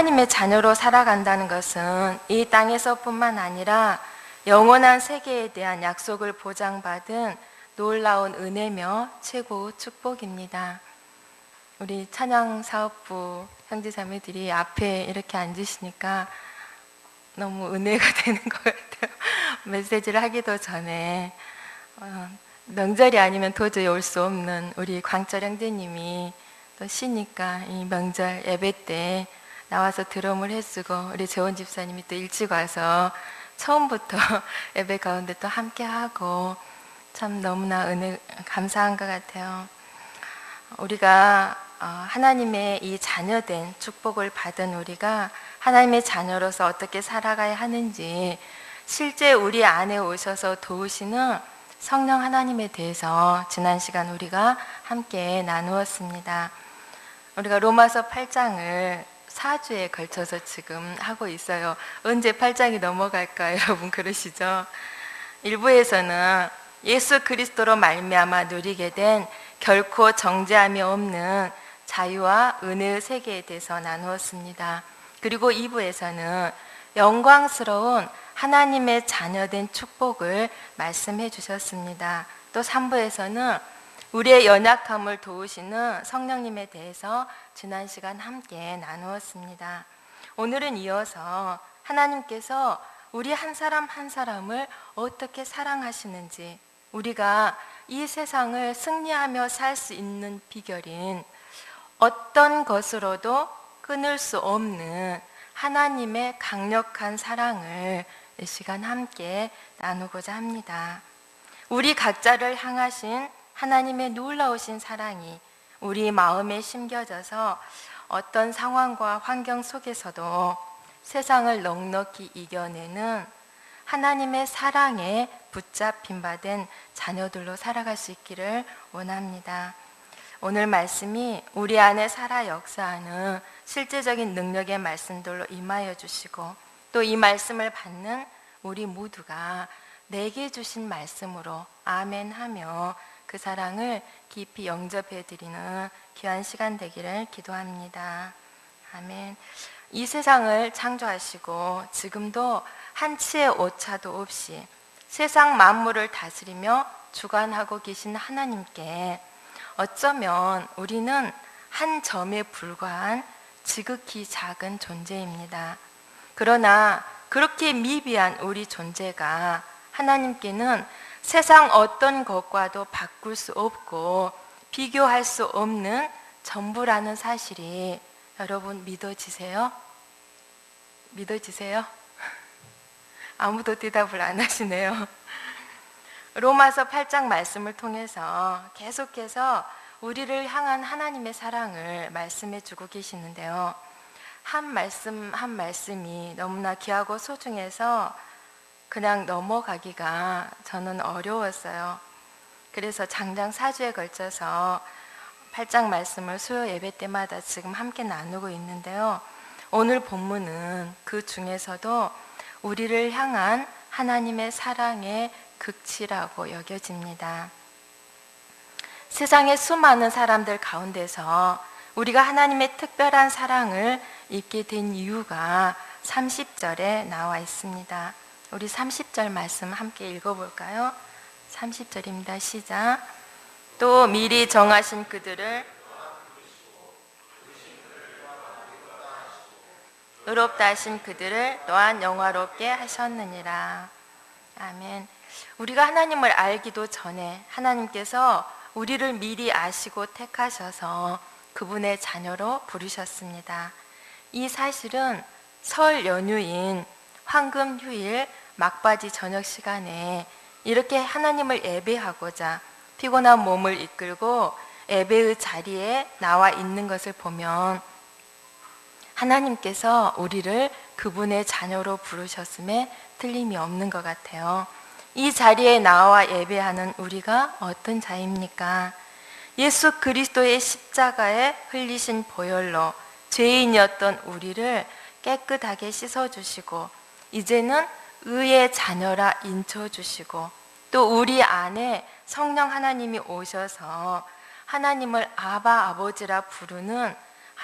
하나님의 자녀로 살아간다는 것은 이 땅에서뿐만 아니라 영원한 세계에 대한 약속을 보장받은 놀라운 은혜며 최고 축복입니다. 우리 찬양사업부 형제자매들이 앞에 이렇게 앉으시니까 너무 은혜가 되는 것 같아요. 메시지를 하기도 전에 명절이 아니면 도저히 올 수 없는 우리 광철 형제님이 또 쉬니까 이 명절 예배 때 나와서 드럼을 해주고, 우리 재원 집사님이 또 일찍 와서 처음부터 예배 가운데 또 함께하고, 참 너무나 은혜 감사한 것 같아요. 우리가 하나님의 이 자녀된 축복을 받은 우리가 하나님의 자녀로서 어떻게 살아가야 하는지, 실제 우리 안에 오셔서 도우시는 성령 하나님에 대해서 지난 시간 우리가 함께 나누었습니다. 우리가 로마서 8장을 4주에 걸쳐서 지금 하고 있어요. 언제 8장이 넘어갈까 여러분 그러시죠? 1부에서는 예수 그리스도로 말미암아 누리게 된 결코 정죄함이 없는 자유와 은혜의 세계에 대해서 나누었습니다. 그리고 2부에서는 영광스러운 하나님의 자녀된 축복을 말씀해 주셨습니다. 또 3부에서는 우리의 연약함을 도우시는 성령님에 대해서 지난 시간 함께 나누었습니다. 오늘은 이어서 하나님께서 우리 한 사람 한 사람을 어떻게 사랑하시는지, 우리가 이 세상을 승리하며 살 수 있는 비결인 어떤 것으로도 끊을 수 없는 하나님의 강력한 사랑을 이 시간 함께 나누고자 합니다. 우리 각자를 향하신 하나님의 놀라우신 사랑이 우리 마음에 심겨져서 어떤 상황과 환경 속에서도 세상을 넉넉히 이겨내는 하나님의 사랑에 붙잡힌 바 된 자녀들로 살아갈 수 있기를 원합니다. 오늘 말씀이 우리 안에 살아 역사하는 실제적인 능력의 말씀들로 임하여 주시고, 또 이 말씀을 받는 우리 모두가 내게 주신 말씀으로 아멘 하며 그 사랑을 깊이 영접해 드리는 귀한 시간 되기를 기도합니다. 아멘. 이 세상을 창조하시고 지금도 한치의 오차도 없이 세상 만물을 다스리며 주관하고 계신 하나님께 어쩌면 우리는 한 점에 불과한 지극히 작은 존재입니다. 그러나 그렇게 미비한 우리 존재가 하나님께는 세상 어떤 것과도 바꿀 수 없고 비교할 수 없는 전부라는 사실이 여러분 믿어지세요? 믿어지세요? 아무도 대답을 안 하시네요. 로마서 8장 말씀을 통해서 계속해서 우리를 향한 하나님의 사랑을 말씀해 주고 계시는데요. 한 말씀 한 말씀이 너무나 귀하고 소중해서 그냥 넘어가기가 저는 어려웠어요. 그래서 장장 4주에 걸쳐서 8장 말씀을 수요 예배 때마다 지금 함께 나누고 있는데요. 오늘 본문은 그 중에서도 우리를 향한 하나님의 사랑의 극치라고 여겨집니다. 세상의 수많은 사람들 가운데서 우리가 하나님의 특별한 사랑을 입게 된 이유가 30절에 나와 있습니다. 우리 30절 말씀 함께 읽어볼까요? 30절입니다. 시작. 또 미리 정하신 그들을 의롭다 하신 그들을 또한 영화롭게 하셨느니라. 아멘. 우리가 하나님을 알기도 전에 하나님께서 우리를 미리 아시고 택하셔서 그분의 자녀로 부르셨습니다. 이 사실은 설 연휴인 황금 휴일 막바지 저녁 시간에 이렇게 하나님을 예배하고자 피곤한 몸을 이끌고 예배의 자리에 나와 있는 것을 보면 하나님께서 우리를 그분의 자녀로 부르셨음에 틀림이 없는 것 같아요. 이 자리에 나와 예배하는 우리가 어떤 자입니까? 예수 그리스도의 십자가에 흘리신 보혈로 죄인이었던 우리를 깨끗하게 씻어주시고 이제는 의의 자녀라 인쳐주시고 또 우리 안에 성령 하나님이 오셔서 하나님을 아바 아버지라 부르는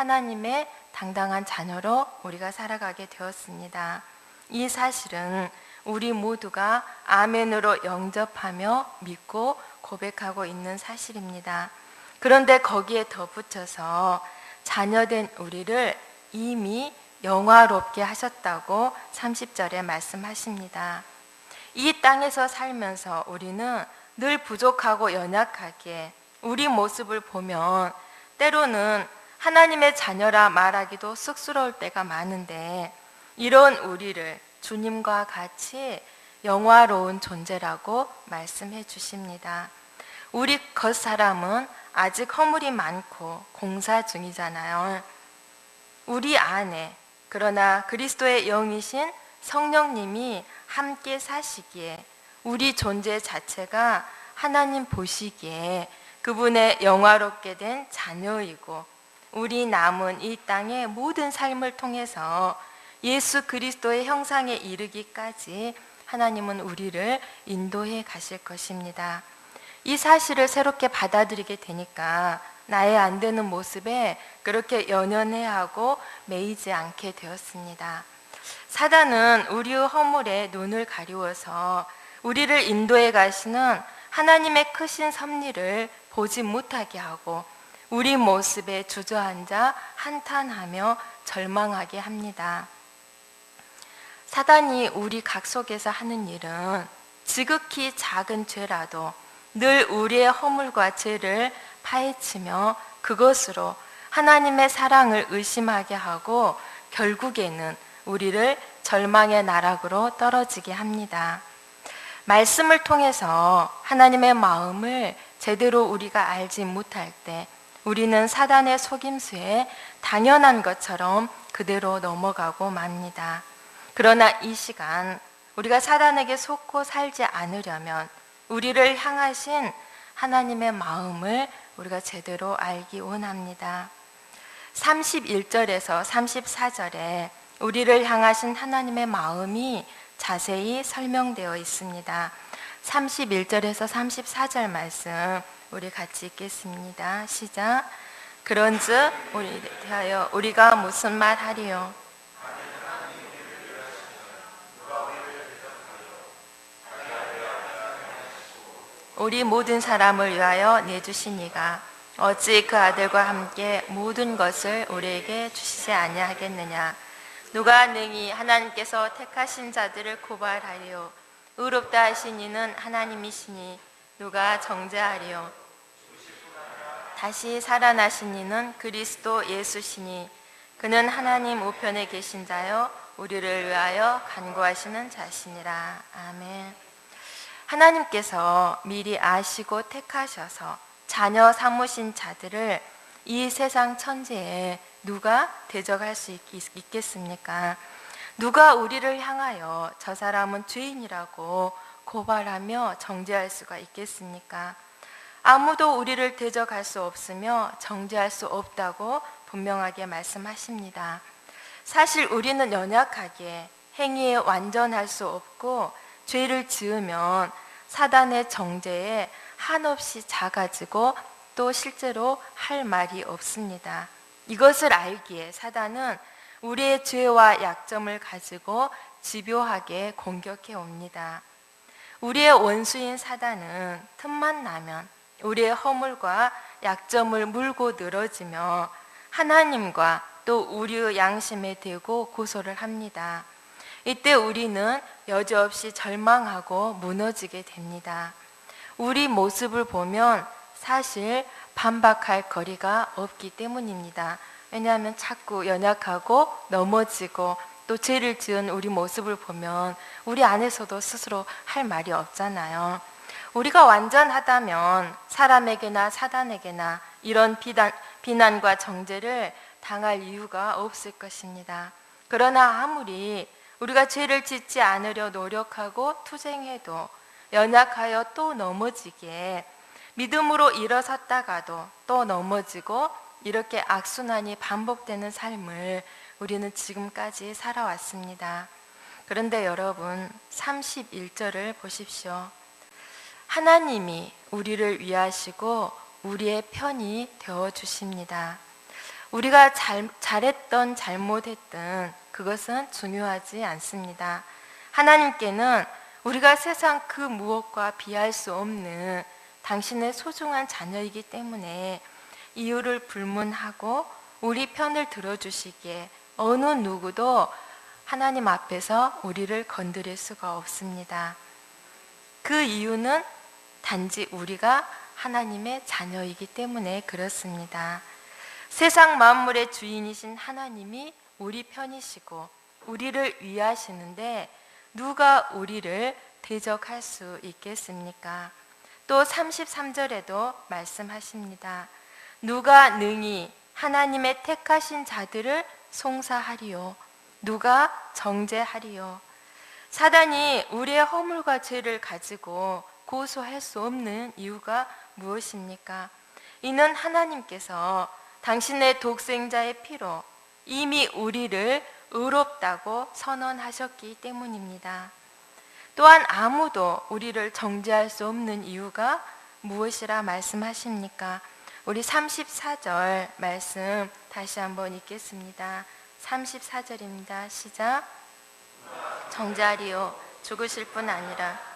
하나님의 당당한 자녀로 우리가 살아가게 되었습니다. 이 사실은 우리 모두가 아멘으로 영접하며 믿고 고백하고 있는 사실입니다. 그런데 거기에 덧붙여서 자녀된 우리를 이미 영화롭게 하셨다고 30절에 말씀하십니다. 이 땅에서 살면서 우리는 늘 부족하고 연약하게 우리 모습을 보면 때로는 하나님의 자녀라 말하기도 쑥스러울 때가 많은데, 이런 우리를 주님과 같이 영화로운 존재라고 말씀해 주십니다. 우리 겉사람은 아직 허물이 많고 공사 중이잖아요. 우리 안에 그러나 그리스도의 영이신 성령님이 함께 사시기에 우리 존재 자체가 하나님 보시기에 그분의 영화롭게 된 자녀이고, 우리 남은 이 땅의 모든 삶을 통해서 예수 그리스도의 형상에 이르기까지 하나님은 우리를 인도해 가실 것입니다. 이 사실을 새롭게 받아들이게 되니까 나의 안 되는 모습에 그렇게 연연해하고 매이지 않게 되었습니다. 사단은 우리의 허물에 눈을 가리워서 우리를 인도해 가시는 하나님의 크신 섭리를 보지 못하게 하고 우리 모습에 주저앉아 한탄하며 절망하게 합니다. 사단이 우리 각 속에서 하는 일은 지극히 작은 죄라도 늘 우리의 허물과 죄를 파헤치며 그것으로 하나님의 사랑을 의심하게 하고 결국에는 우리를 절망의 나락으로 떨어지게 합니다. 말씀을 통해서 하나님의 마음을 제대로 우리가 알지 못할 때 우리는 사단의 속임수에 당연한 것처럼 그대로 넘어가고 맙니다. 그러나 이 시간 우리가 사단에게 속고 살지 않으려면 우리를 향하신 하나님의 마음을 우리가 제대로 알기 원합니다. 31절에서 34절에 우리를 향하신 하나님의 마음이 자세히 설명되어 있습니다. 31절에서 34절 말씀 우리 같이 읽겠습니다. 시작. 그런즉 우리 대하여 우리가 무슨 말 하리요? 우리 모든 사람을 위하여 내주신 이가 어찌 그 아들과 함께 모든 것을 우리에게 주시지 아니하겠느냐? 누가 능히 하나님께서 택하신 자들을 고발하리요? 의롭다 하신 이는 하나님이시니 누가 정죄하리요? 다시 살아나신 이는 그리스도 예수시니 그는 하나님 우편에 계신 자요 우리를 위하여 간구하시는 자시니라. 아멘. 하나님께서 미리 아시고 택하셔서 자녀 삼으신 자들을 이 세상 천지에 누가 대적할 수 있겠습니까? 누가 우리를 향하여 저 사람은 죄인이라고 고발하며 정죄할 수가 있겠습니까? 아무도 우리를 대적할 수 없으며 정죄할 수 없다고 분명하게 말씀하십니다. 사실 우리는 연약하게 행위에 완전할 수 없고 죄를 지으면 사단의 정죄에 한없이 작아지고 또 실제로 할 말이 없습니다. 이것을 알기에 사단은 우리의 죄와 약점을 가지고 집요하게 공격해 옵니다. 우리의 원수인 사단은 틈만 나면 우리의 허물과 약점을 물고 늘어지며 하나님과 또 우리의 양심에 대고 고소를 합니다. 이때 우리는 여지없이 절망하고 무너지게 됩니다. 우리 모습을 보면 사실 반박할 거리가 없기 때문입니다. 왜냐하면 자꾸 연약하고 넘어지고 또 죄를 지은 우리 모습을 보면 우리 안에서도 스스로 할 말이 없잖아요. 우리가 완전하다면 사람에게나 사단에게나 이런 비난과 정죄를 당할 이유가 없을 것입니다. 그러나 아무리 우리가 죄를 짓지 않으려 노력하고 투쟁해도 연약하여 또 넘어지기에 믿음으로 일어섰다가도 또 넘어지고 이렇게 악순환이 반복되는 삶을 우리는 지금까지 살아왔습니다. 그런데 여러분 31절을 보십시오. 하나님이 우리를 위하시고 우리의 편이 되어 주십니다. 우리가 잘했던 잘못했던 그것은 중요하지 않습니다. 하나님께는 우리가 세상 그 무엇과 비할 수 없는 당신의 소중한 자녀이기 때문에 이유를 불문하고 우리 편을 들어주시기에 어느 누구도 하나님 앞에서 우리를 건드릴 수가 없습니다. 그 이유는 단지 우리가 하나님의 자녀이기 때문에 그렇습니다. 세상 만물의 주인이신 하나님이 우리 편이시고 우리를 위하시는데 누가 우리를 대적할 수 있겠습니까? 또 33절에도 말씀하십니다. 누가 능히 하나님의 택하신 자들을 송사하리요? 누가 정죄하리요? 사단이 우리의 허물과 죄를 가지고 고소할 수 없는 이유가 무엇입니까? 이는 하나님께서 당신의 독생자의 피로 이미 우리를 의롭다고 선언하셨기 때문입니다. 또한 아무도 우리를 정죄할 수 없는 이유가 무엇이라 말씀하십니까? 우리 34절 말씀 다시 한번 읽겠습니다. 34절입니다. 시작. 정죄하리요 죽으실 뿐 아니라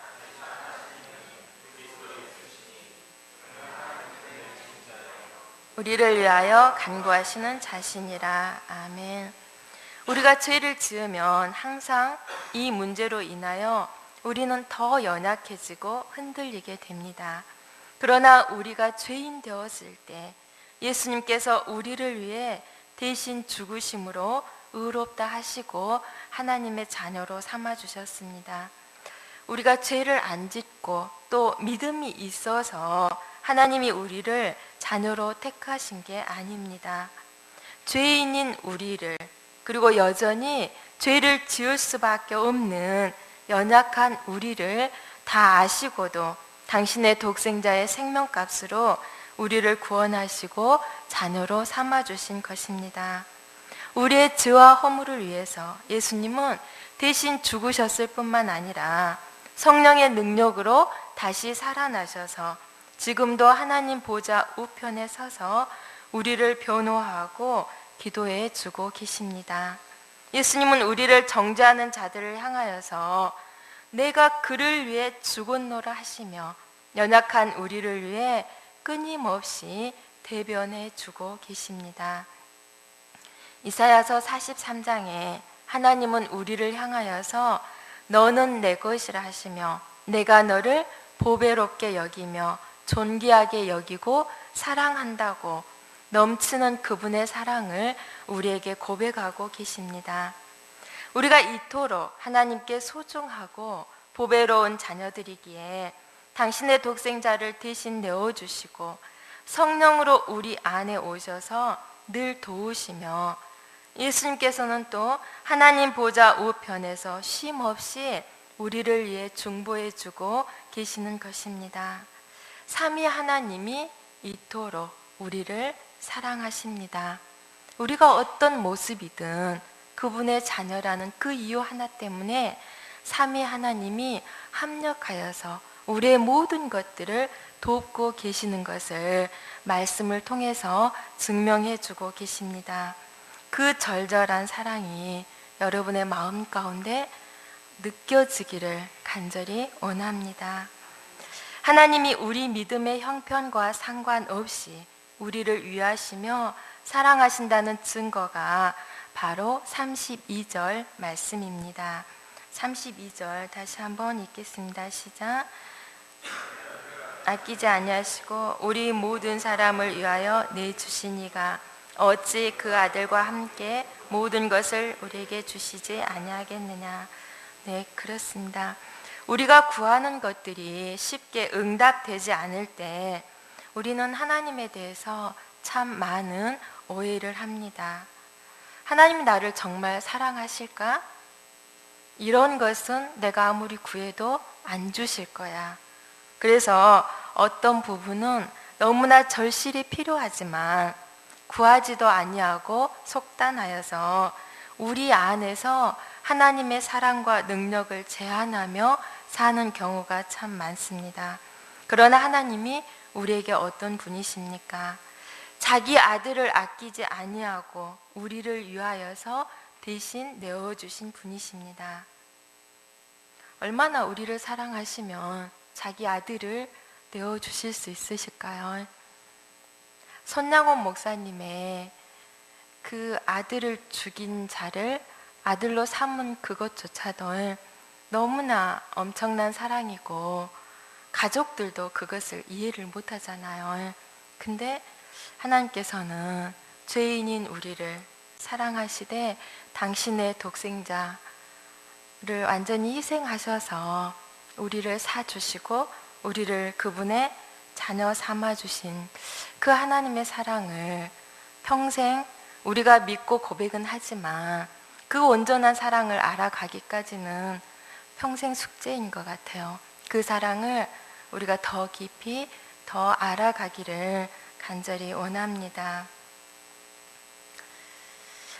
우리를 위하여 간구하시는 자신이라. 아멘. 우리가 죄를 지으면 항상 이 문제로 인하여 우리는 더 연약해지고 흔들리게 됩니다. 그러나 우리가 죄인 되었을 때 예수님께서 우리를 위해 대신 죽으심으로 의롭다 하시고 하나님의 자녀로 삼아주셨습니다. 우리가 죄를 안 짓고 또 믿음이 있어서 하나님이 우리를 자녀로 택하신 게 아닙니다. 죄인인 우리를, 그리고 여전히 죄를 지을 수밖에 없는 연약한 우리를 다 아시고도 당신의 독생자의 생명값으로 우리를 구원하시고 자녀로 삼아주신 것입니다. 우리의 죄와 허물을 위해서 예수님은 대신 죽으셨을 뿐만 아니라 성령의 능력으로 다시 살아나셔서 지금도 하나님 보좌 우편에 서서 우리를 변호하고 기도해 주고 계십니다. 예수님은 우리를 정죄하는 자들을 향하여서 내가 그를 위해 죽었노라 하시며 연약한 우리를 위해 끊임없이 대변해 주고 계십니다. 이사야서 43장에 하나님은 우리를 향하여서 너는 내 것이라 하시며 내가 너를 보배롭게 여기며 존귀하게 여기고 사랑한다고 넘치는 그분의 사랑을 우리에게 고백하고 계십니다. 우리가 이토록 하나님께 소중하고 보배로운 자녀들이기에 당신의 독생자를 대신 내어주시고 성령으로 우리 안에 오셔서 늘 도우시며 예수님께서는 또 하나님 보좌 우편에서 쉼없이 우리를 위해 중보해주고 계시는 것입니다. 삼위 하나님이 이토록 우리를 사랑하십니다. 우리가 어떤 모습이든 그분의 자녀라는 그 이유 하나 때문에 삼위 하나님이 합력하여서 우리의 모든 것들을 돕고 계시는 것을 말씀을 통해서 증명해 주고 계십니다. 그 절절한 사랑이 여러분의 마음 가운데 느껴지기를 간절히 원합니다. 하나님이 우리 믿음의 형편과 상관없이 우리를 위하시며 사랑하신다는 증거가 바로 32절 말씀입니다. 32절 다시 한번 읽겠습니다. 시작. 아끼지 아니하시고 우리 모든 사람을 위하여 내주시니가 어찌 그 아들과 함께 모든 것을 우리에게 주시지 아니하겠느냐. 네, 그렇습니다. 우리가 구하는 것들이 쉽게 응답되지 않을 때 우리는 하나님에 대해서 참 많은 오해를 합니다. 하나님이 나를 정말 사랑하실까? 이런 것은 내가 아무리 구해도 안 주실 거야. 그래서 어떤 부분은 너무나 절실히 필요하지만 구하지도 아니하고 속단하여서 우리 안에서 하나님의 사랑과 능력을 제한하며 사는 경우가 참 많습니다. 그러나 하나님이 우리에게 어떤 분이십니까? 자기 아들을 아끼지 아니하고 우리를 위하여서 대신 내어주신 분이십니다. 얼마나 우리를 사랑하시면 자기 아들을 내어주실 수 있으실까요? 손양원 목사님의 그 아들을 죽인 자를 아들로 삼은 그것조차도 너무나 엄청난 사랑이고 가족들도 그것을 이해를 못하잖아요. 근데 하나님께서는 죄인인 우리를 사랑하시되 당신의 독생자를 완전히 희생하셔서 우리를 사주시고 우리를 그분의 자녀 삼아주신 그 하나님의 사랑을 평생 우리가 믿고 고백은 하지만 그 온전한 사랑을 알아가기까지는 평생 숙제인 것 같아요. 그 사랑을 우리가 더 깊이 더 알아가기를 간절히 원합니다.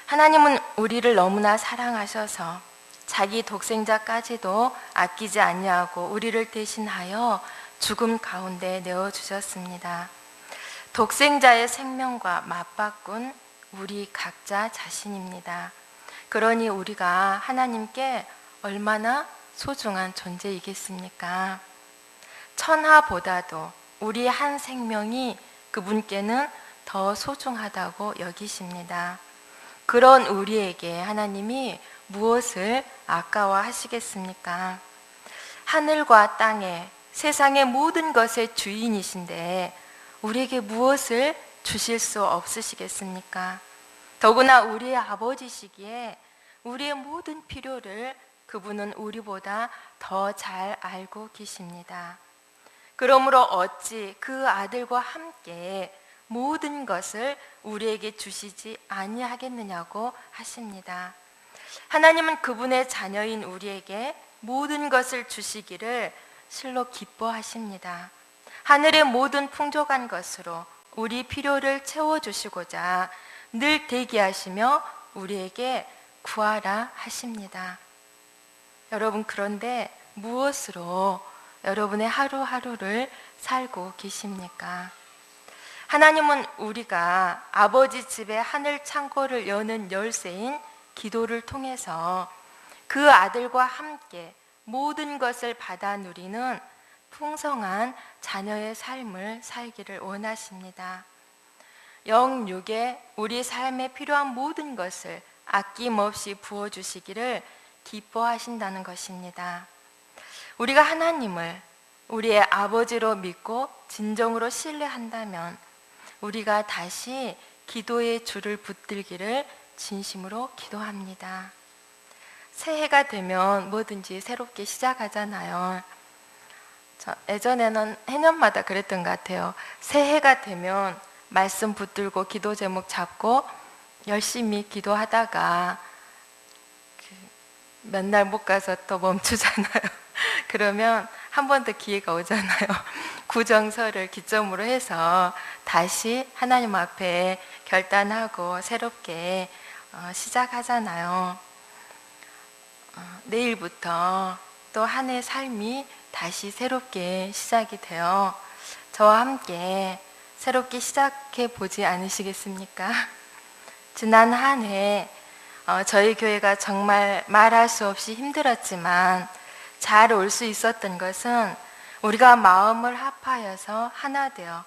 하나님은 우리를 너무나 사랑하셔서 자기 독생자까지도 아끼지 아니하고 우리를 대신하여 죽음 가운데 내어주셨습니다. 독생자의 생명과 맞바꾼 우리 각자 자신입니다. 그러니 우리가 하나님께 얼마나 소중한 존재이겠습니까? 천하보다도 우리 한 생명이 그분께는 더 소중하다고 여기십니다. 그런 우리에게 하나님이 무엇을 아까워하시겠습니까? 하늘과 땅에 세상의 모든 것의 주인이신데 우리에게 무엇을 주실 수 없으시겠습니까? 더구나 우리의 아버지시기에 우리의 모든 필요를 그분은 우리보다 더 잘 알고 계십니다. 그러므로 어찌 그 아들과 함께 모든 것을 우리에게 주시지 아니하겠느냐고 하십니다. 하나님은 그분의 자녀인 우리에게 모든 것을 주시기를 실로 기뻐하십니다. 하늘의 모든 풍족한 것으로 우리 필요를 채워주시고자 늘 대기하시며 우리에게 구하라 하십니다. 여러분, 그런데 무엇으로 여러분의 하루하루를 살고 계십니까? 하나님은 우리가 아버지 집의 하늘 창고를 여는 열쇠인 기도를 통해서 그 아들과 함께 모든 것을 받아 누리는 풍성한 자녀의 삶을 살기를 원하십니다. 영육에 우리 삶에 필요한 모든 것을 아낌없이 부어주시기를 기뻐하신다는 것입니다. 우리가 하나님을 우리의 아버지로 믿고 진정으로 신뢰한다면 우리가 다시 기도의 줄을 붙들기를 진심으로 기도합니다. 새해가 되면 뭐든지 새롭게 시작하잖아요. 예전에는 해년마다 그랬던 것 같아요. 새해가 되면 말씀 붙들고 기도 제목 잡고 열심히 기도하다가 몇 날 못 가서 또 멈추잖아요. 그러면 한 번 더 기회가 오잖아요. 구정설을 기점으로 해서 다시 하나님 앞에 결단하고 새롭게 시작하잖아요. 내일부터 또 한 해 삶이 다시 새롭게 시작이 되어 저와 함께 새롭게 시작해 보지 않으시겠습니까? 지난 한 해 저희 교회가 정말 말할 수 없이 힘들었지만 잘 올 수 있었던 것은 우리가 마음을 합하여서 하나 되어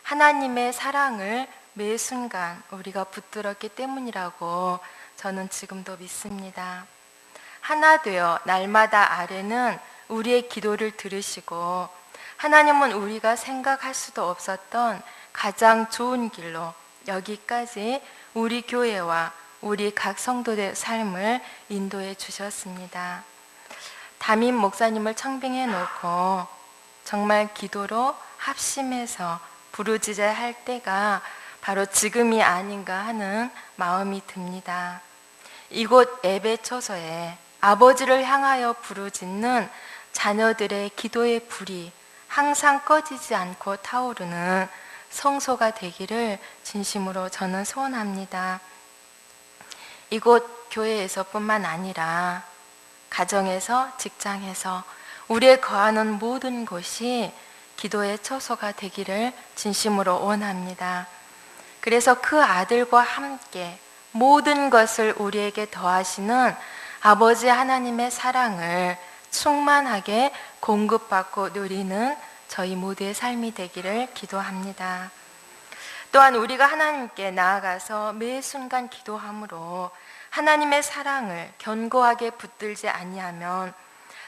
하나님의 사랑을 매 순간 우리가 붙들었기 때문이라고 저는 지금도 믿습니다. 하나 되어 날마다 아뢰는 우리의 기도를 들으시고 하나님은 우리가 생각할 수도 없었던 가장 좋은 길로 여기까지 우리 교회와 우리 각 성도의 삶을 인도해 주셨습니다. 담임 목사님을 청빙해 놓고 정말 기도로 합심해서 부르짖어야 때가 바로 지금이 아닌가 하는 마음이 듭니다. 이곳 예배 초소에 아버지를 향하여 부르짖는 자녀들의 기도의 불이 항상 꺼지지 않고 타오르는 성소가 되기를 진심으로 저는 소원합니다. 이곳 교회에서뿐만 아니라 가정에서, 직장에서 우리의 거하는 모든 곳이 기도의 처소가 되기를 진심으로 원합니다. 그래서 그 아들과 함께 모든 것을 우리에게 더하시는 아버지 하나님의 사랑을 충만하게 공급받고 누리는 저희 모두의 삶이 되기를 기도합니다. 또한 우리가 하나님께 나아가서 매 순간 기도함으로 하나님의 사랑을 견고하게 붙들지 아니하면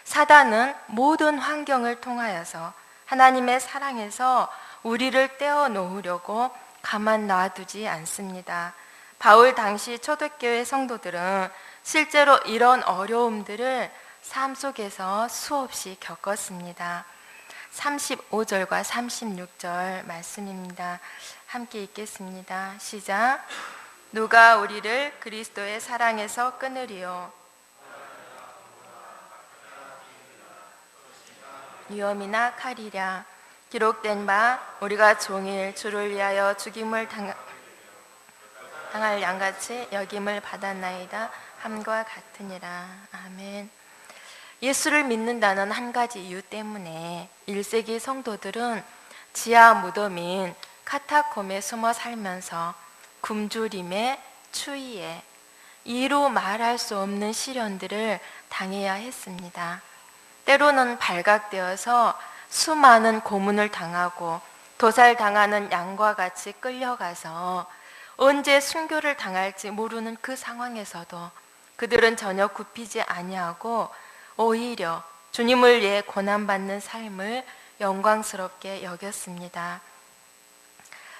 사단은 모든 환경을 통하여서 하나님의 사랑에서 우리를 떼어 놓으려고 가만 놔두지 않습니다. 바울 당시 초대교회 성도들은 실제로 이런 어려움들을 삶 속에서 수없이 겪었습니다. 35절과 36절 말씀입니다. 함께 읽겠습니다. 시작. 누가 우리를 그리스도의 사랑에서 끊으리요? 위험이나 칼이랴. 기록된 바 우리가 종일 주를 위하여 죽임을 당할 양같이 여김을 받았나이다 함과 같으니라. 아멘. 예수를 믿는다는 한 가지 이유 때문에 1세기 성도들은 지하 무덤인 카타콤에 숨어 살면서 굶주림에 추위에 이루 말할 수 없는 시련들을 당해야 했습니다. 때로는 발각되어서 수많은 고문을 당하고 도살당하는 양과 같이 끌려가서 언제 순교를 당할지 모르는 그 상황에서도 그들은 전혀 굽히지 아니하고 오히려 주님을 위해 고난받는 삶을 영광스럽게 여겼습니다.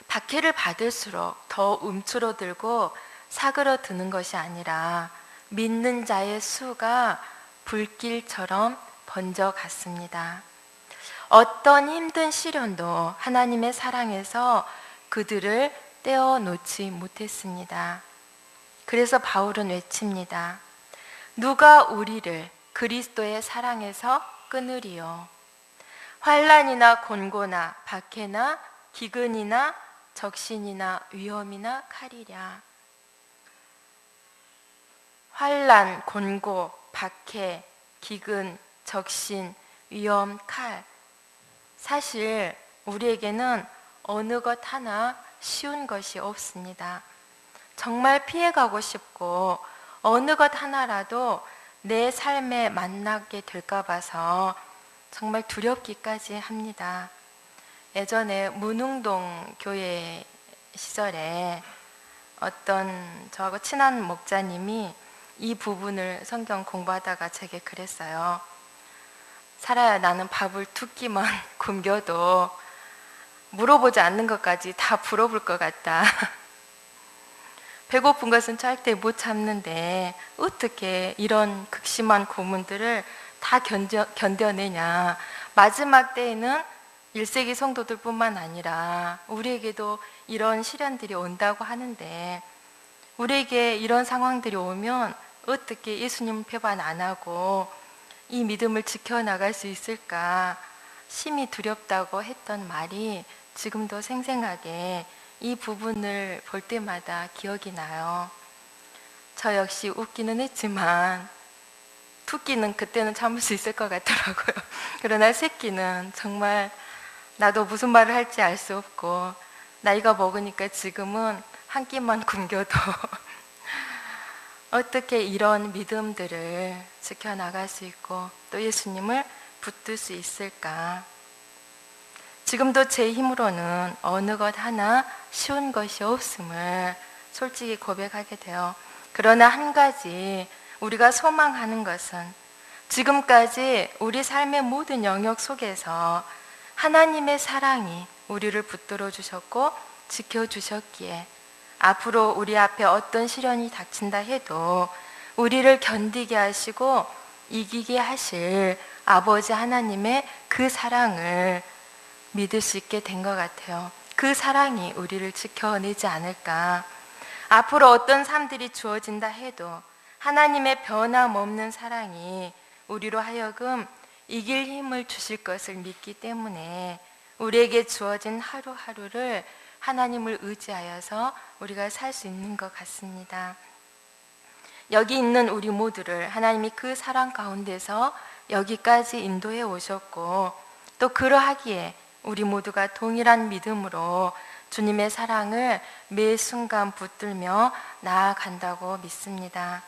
박해를 받을수록 더 움츠러들고 사그러드는 것이 아니라 믿는 자의 수가 불길처럼 번져갔습니다. 어떤 힘든 시련도 하나님의 사랑에서 그들을 떼어놓지 못했습니다. 그래서 바울은 외칩니다. 누가 우리를 그리스도의 사랑에서 끊으리요? 환난이나 곤고나 박해나 기근이나 적신이나 위험이나 칼이랴. 환난, 곤고, 박해, 기근, 적신, 위험, 칼. 사실 우리에게는 어느 것 하나 쉬운 것이 없습니다. 정말 피해가고 싶고 어느 것 하나라도 내 삶에 만나게 될까 봐서 정말 두렵기까지 합니다. 예전에 문흥동 교회 시절에 어떤 저하고 친한 목사님이 이 부분을 성경 공부하다가 제게 그랬어요. 살아야 나는 밥을 2끼만 굶겨도 물어보지 않는 것까지 다 물어볼 것 같다. 배고픈 것은 절대 못 참는데 어떻게 이런 극심한 고문들을 다 견뎌내냐. 마지막 때에는 1세기 성도들뿐만 아니라 우리에게도 이런 시련들이 온다고 하는데 우리에게 이런 상황들이 오면 어떻게 예수님 배반 안 하고 이 믿음을 지켜나갈 수 있을까 심히 두렵다고 했던 말이 지금도 생생하게 이 부분을 볼 때마다 기억이 나요. 저 역시 웃기는 했지만 2끼는 그때는 참을 수 있을 것 같더라고요. 그러나 3끼는 정말 나도 무슨 말을 할지 알 수 없고 나이가 먹으니까 지금은 1끼만 굶겨도 어떻게 이런 믿음들을 지켜나갈 수 있고 또 예수님을 붙들 수 있을까? 지금도 제 힘으로는 어느 것 하나 쉬운 것이 없음을 솔직히 고백하게 돼요. 그러나 한 가지 우리가 소망하는 것은 지금까지 우리 삶의 모든 영역 속에서 하나님의 사랑이 우리를 붙들어 주셨고 지켜주셨기에 앞으로 우리 앞에 어떤 시련이 닥친다 해도 우리를 견디게 하시고 이기게 하실 아버지 하나님의 그 사랑을 믿을 수 있게 된 것 같아요. 그 사랑이 우리를 지켜내지 않을까. 앞으로 어떤 삶들이 주어진다 해도 하나님의 변함없는 사랑이 우리로 하여금 이길 힘을 주실 것을 믿기 때문에 우리에게 주어진 하루하루를 하나님을 의지하여서 우리가 살 수 있는 것 같습니다. 여기 있는 우리 모두를 하나님이 그 사랑 가운데서 여기까지 인도해 오셨고 또 그러하기에 우리 모두가 동일한 믿음으로 주님의 사랑을 매 순간 붙들며 나아간다고 믿습니다.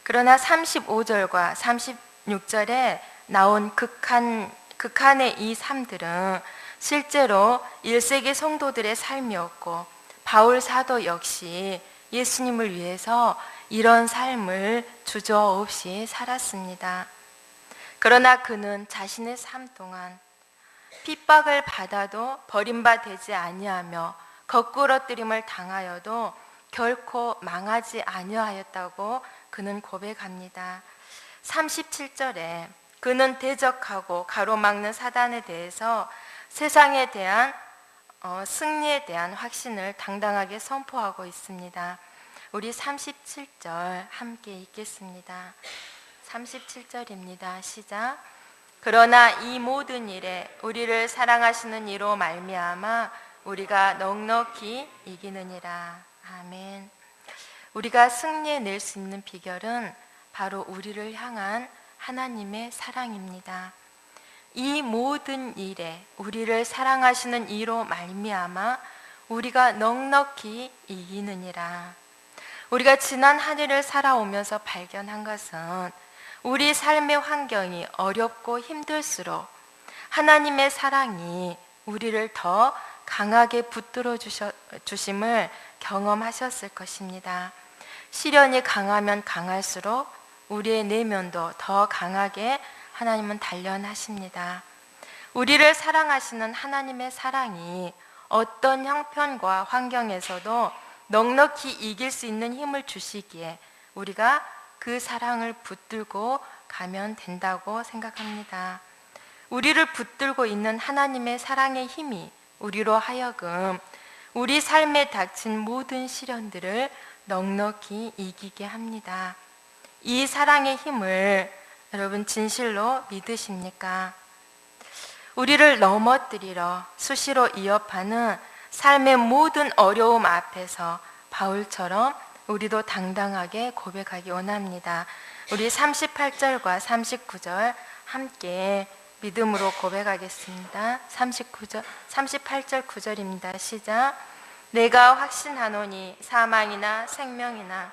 그러나 35절과 36절에 나온 극한의 이 삶들은 실제로 1세기 성도들의 삶이었고, 바울 사도 역시 예수님을 위해서 이런 삶을 주저없이 살았습니다. 그러나 그는 자신의 삶 동안 핍박을 받아도 버림받지 아니하며 거꾸러뜨림을 당하여도 결코 망하지 아니하였다고 그는 고백합니다. 37절에 그는 대적하고 가로막는 사단에 대해서 세상에 대한 승리에 대한 확신을 당당하게 선포하고 있습니다. 우리 37절 함께 읽겠습니다. 37절입니다. 시작. 그러나 이 모든 일에 우리를 사랑하시는 이로 말미암아 우리가 넉넉히 이기느니라. 아멘. 우리가 승리해낼 수 있는 비결은 바로 우리를 향한 하나님의 사랑입니다. 이 모든 일에 우리를 사랑하시는 이로 말미암아 우리가 넉넉히 이기느니라. 우리가 지난 한 해를 살아오면서 발견한 것은 우리 삶의 환경이 어렵고 힘들수록 하나님의 사랑이 우리를 더 강하게 붙들어 주심을 경험하셨을 것입니다. 시련이 강하면 강할수록 우리의 내면도 더 강하게 하나님은 단련하십니다. 우리를 사랑하시는 하나님의 사랑이 어떤 형편과 환경에서도 넉넉히 이길 수 있는 힘을 주시기에 우리가 그 사랑을 붙들고 가면 된다고 생각합니다. 우리를 붙들고 있는 하나님의 사랑의 힘이 우리로 하여금 우리 삶에 닥친 모든 시련들을 넉넉히 이기게 합니다. 이 사랑의 힘을 여러분 진실로 믿으십니까? 우리를 넘어뜨리러 수시로 위협하는 삶의 모든 어려움 앞에서 바울처럼 우리도 당당하게 고백하기 원합니다. 우리 38절과 39절 함께 믿음으로 고백하겠습니다. 38절 9절입니다. 시작. 내가 확신하노니 사망이나 생명이나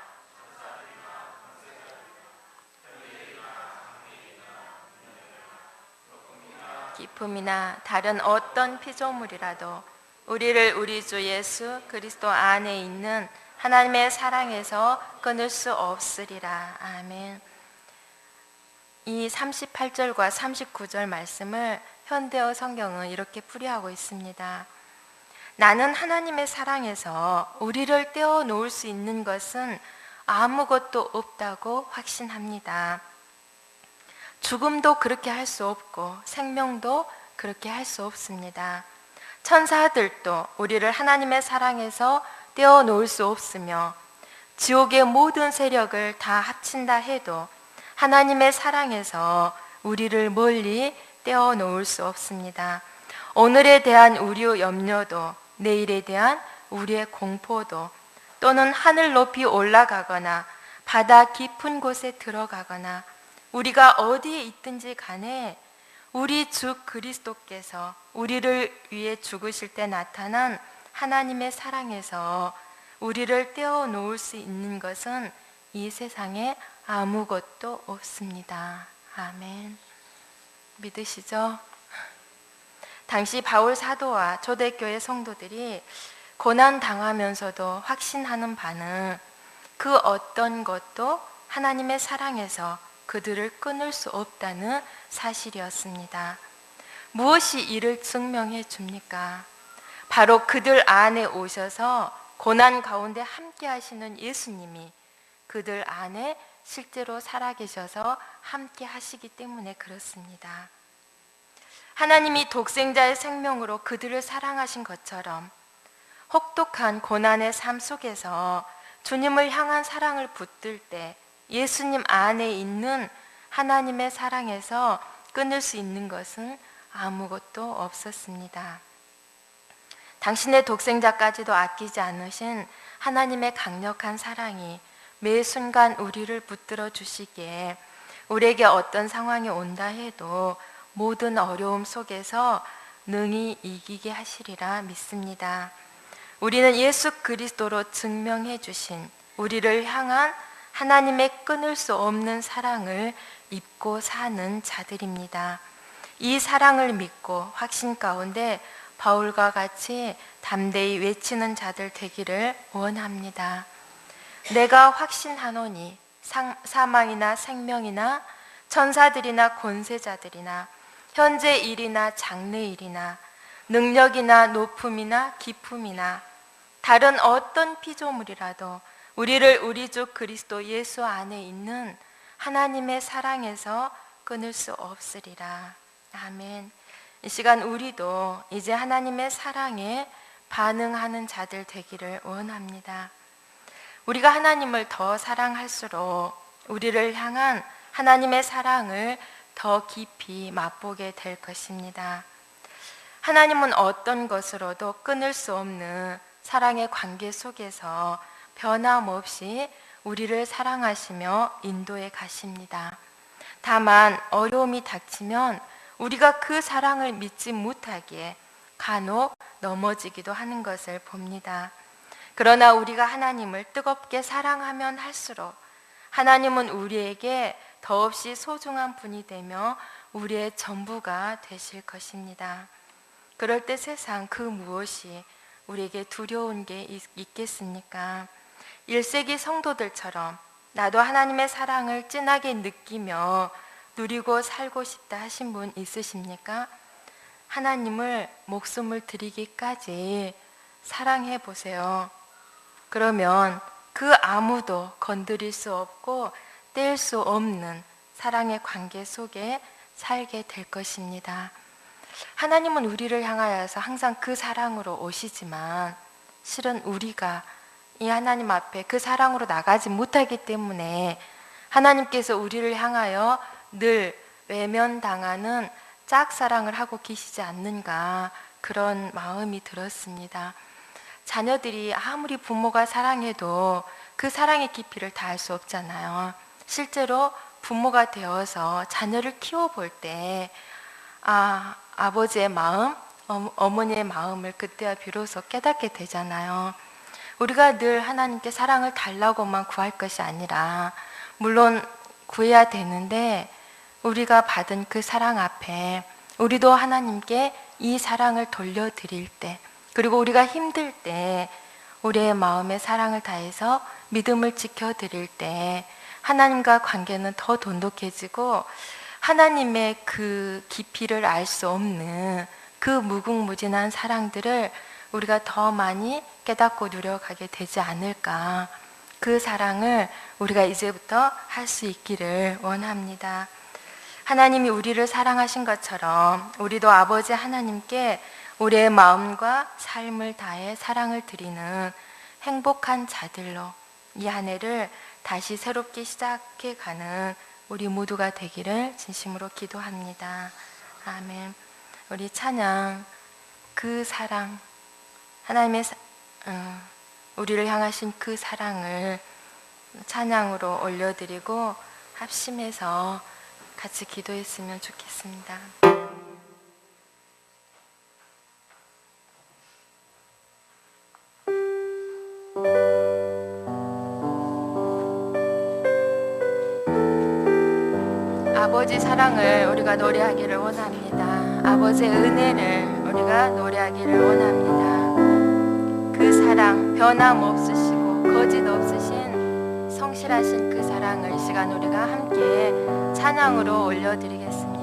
기쁨이나 다른 어떤 피조물이라도 우리를 우리 주 예수 그리스도 안에 있는 하나님의 사랑에서 끊을 수 없으리라. 아멘. 이 38절과 39절 말씀을 현대어 성경은 이렇게 풀이하고 있습니다. 나는 하나님의 사랑에서 우리를 떼어놓을 수 있는 것은 아무것도 없다고 확신합니다. 죽음도 그렇게 할 수 없고 생명도 그렇게 할 수 없습니다. 천사들도 우리를 하나님의 사랑에서 떼어놓을 수 없으며 지옥의 모든 세력을 다 합친다 해도 하나님의 사랑에서 우리를 멀리 떼어놓을 수 없습니다. 오늘에 대한 우리의 염려도 내일에 대한 우리의 공포도 또는 하늘 높이 올라가거나 바다 깊은 곳에 들어가거나 우리가 어디에 있든지 간에 우리 주 그리스도께서 우리를 위해 죽으실 때 나타난 하나님의 사랑에서 우리를 떼어놓을 수 있는 것은 이 세상에 아무것도 없습니다. 아멘. 믿으시죠? 당시 바울 사도와 초대교회 성도들이 고난 당하면서도 확신하는 바는 그 어떤 것도 하나님의 사랑에서 그들을 끊을 수 없다는 사실이었습니다. 무엇이 이를 증명해 줍니까? 바로 그들 안에 오셔서 고난 가운데 함께 하시는 예수님이 그들 안에 실제로 살아계셔서 함께 하시기 때문에 그렇습니다. 하나님이 독생자의 생명으로 그들을 사랑하신 것처럼 혹독한 고난의 삶 속에서 주님을 향한 사랑을 붙들 때 예수님 안에 있는 하나님의 사랑에서 끊을 수 있는 것은 아무것도 없었습니다. 당신의 독생자까지도 아끼지 않으신 하나님의 강력한 사랑이 매 순간 우리를 붙들어 주시기에 우리에게 어떤 상황이 온다 해도 모든 어려움 속에서 능히 이기게 하시리라 믿습니다. 우리는 예수 그리스도로 증명해 주신 우리를 향한 하나님의 끊을 수 없는 사랑을 입고 사는 자들입니다. 이 사랑을 믿고 확신 가운데 바울과 같이 담대히 외치는 자들 되기를 원합니다. 내가 확신하노니 사망이나 생명이나 천사들이나 권세자들이나 현재 일이나 장래 일이나 능력이나 높음이나 기품이나 다른 어떤 피조물이라도 우리를 우리 주 그리스도 예수 안에 있는 하나님의 사랑에서 끊을 수 없으리라. 아멘. 이 시간 우리도 이제 하나님의 사랑에 반응하는 자들 되기를 원합니다. 우리가 하나님을 더 사랑할수록 우리를 향한 하나님의 사랑을 더 깊이 맛보게 될 것입니다. 하나님은 어떤 것으로도 끊을 수 없는 사랑의 관계 속에서 변함없이 우리를 사랑하시며 인도해 가십니다. 다만 어려움이 닥치면 우리가 그 사랑을 믿지 못하기에 간혹 넘어지기도 하는 것을 봅니다. 그러나 우리가 하나님을 뜨겁게 사랑하면 할수록 하나님은 우리에게 더없이 소중한 분이 되며 우리의 전부가 되실 것입니다. 그럴 때 세상 그 무엇이 우리에게 두려운 게 있겠습니까? 1세기 성도들처럼 나도 하나님의 사랑을 진하게 느끼며 누리고 살고 싶다 하신 분 있으십니까? 하나님을 목숨을 드리기까지 사랑해 보세요. 그러면 그 아무도 건드릴 수 없고 뗄 수 없는 사랑의 관계 속에 살게 될 것입니다. 하나님은 우리를 향하여서 항상 그 사랑으로 오시지만 실은 우리가 이 하나님 앞에 그 사랑으로 나가지 못하기 때문에 하나님께서 우리를 향하여 늘 외면당하는 짝사랑을 하고 계시지 않는가, 그런 마음이 들었습니다. 자녀들이 아무리 부모가 사랑해도 그 사랑의 깊이를 다 알 수 없잖아요. 실제로 부모가 되어서 자녀를 키워볼 때 아버지의 마음, 어머니의 마음을 그때야 비로소 깨닫게 되잖아요. 우리가 늘 하나님께 사랑을 달라고만 구할 것이 아니라, 물론 구해야 되는데 우리가 받은 그 사랑 앞에 우리도 하나님께 이 사랑을 돌려드릴 때, 그리고 우리가 힘들 때 우리의 마음에 사랑을 다해서 믿음을 지켜드릴 때 하나님과 관계는 더 돈독해지고 하나님의 그 깊이를 알 수 없는 그 무궁무진한 사랑들을 우리가 더 많이 깨닫고 누려가게 되지 않을까. 그 사랑을 우리가 이제부터 할 수 있기를 원합니다. 하나님이 우리를 사랑하신 것처럼 우리도 아버지 하나님께 우리의 마음과 삶을 다해 사랑을 드리는 행복한 자들로 이 한 해를 다시 새롭게 시작해가는 우리 모두가 되기를 진심으로 기도합니다. 아멘. 우리 찬양, 그 사랑, 하나님의 우리를 향하신 그 사랑을 찬양으로 올려드리고 합심해서 같이 기도했으면 좋겠습니다. 아버지 사랑을 우리가 노래하기를 원합니다. 아버지의 은혜를 우리가 노래하기를 원합니다. 그 사랑, 변함없으시고 거짓 없으신 성실하신 그 사랑을 이 시간 우리가 함께 찬양으로 올려드리겠습니다.